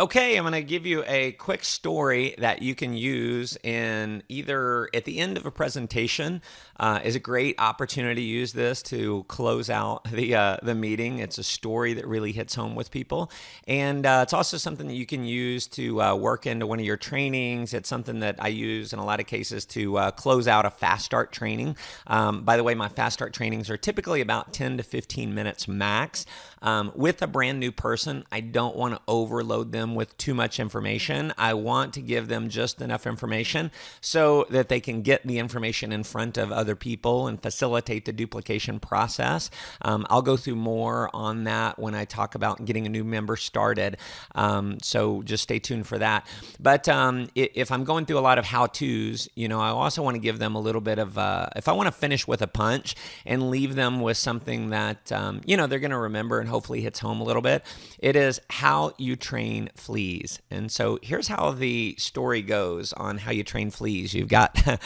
Okay, I'm going to give you a quick story that you can use in either at the end of a presentation. Is a great opportunity to use this to close out the meeting. It's a story that really hits home with people, and it's also something that you can use to work into one of your trainings. It's something that I use in a lot of cases to close out a fast start training. By the way, my fast start trainings are typically about 10 to 15 minutes max. With a brand new person, I don't want to overload them with too much information. I want to give them just enough information so that they can get the information in front of other people and facilitate the duplication process. I'll go through more on that when I talk about getting a new member started. So just stay tuned for that. But if I'm going through a lot of how-tos, I also want to give them a little bit of, if I want to finish with a punch and leave them with something that, they're going to remember and hopefully hits home a little bit, it is how you train fleas. And so here's how the story goes on how you train fleas. You've got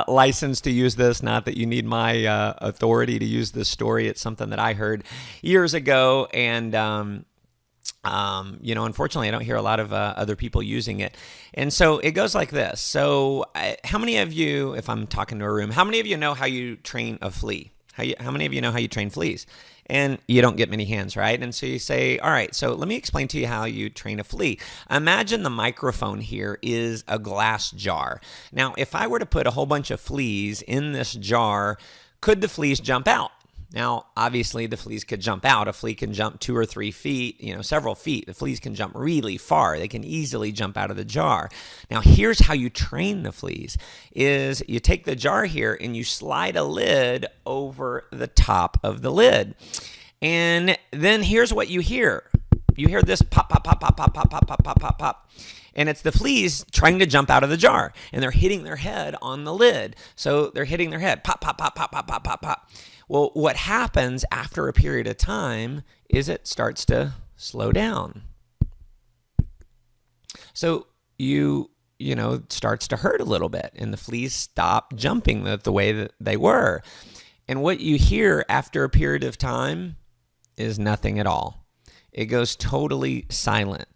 license to use this, not that you need my authority to use this story. It's something that I heard years ago, and unfortunately, I don't hear a lot of other people using it. And so it goes like this. So how many of you, if I'm talking to a room, how many of you know how you train a flea? How many of you know how you train fleas? And you don't get many hands, right? And so you say, all right, so let me explain to you how you train a flea. Imagine the microphone here is a glass jar. Now, if I were to put a whole bunch of fleas in this jar, could the fleas jump out? Now, obviously, the fleas could jump out. A flea can jump 2 or 3 feet, several feet. The fleas can jump really far. They can easily jump out of the jar. Now, here's how you train the fleas, is you take the jar here and you slide a lid over the top of the lid. And then here's what you hear. You hear this pop, pop, pop, pop, pop, pop, pop, pop, pop, pop, pop. And it's the fleas trying to jump out of the jar. And they're hitting their head on the lid. So they're hitting their head. Pop, pop, pop, pop, pop, pop, pop, pop. Well, what happens after a period of time is it starts to slow down. So it starts to hurt a little bit, and the fleas stop jumping the way that they were. And what you hear after a period of time is nothing at all. It goes totally silent.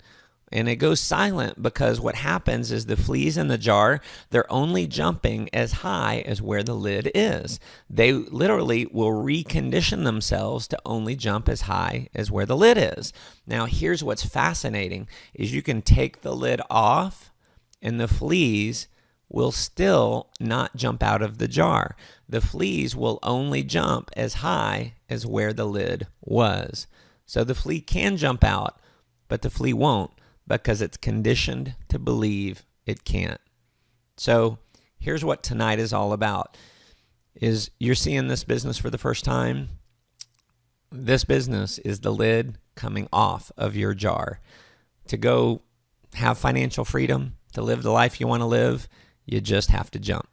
And it goes silent because what happens is the fleas in the jar, they're only jumping as high as where the lid is. They literally will recondition themselves to only jump as high as where the lid is. Now, here's what's fascinating, is you can take the lid off and the fleas will still not jump out of the jar. The fleas will only jump as high as where the lid was. So the flea can jump out, but the flea won't, because it's conditioned to believe it can't. So here's what tonight is all about, is you're seeing this business for the first time. This business is the lid coming off of your jar. To go have financial freedom, to live the life you want to live, you just have to jump.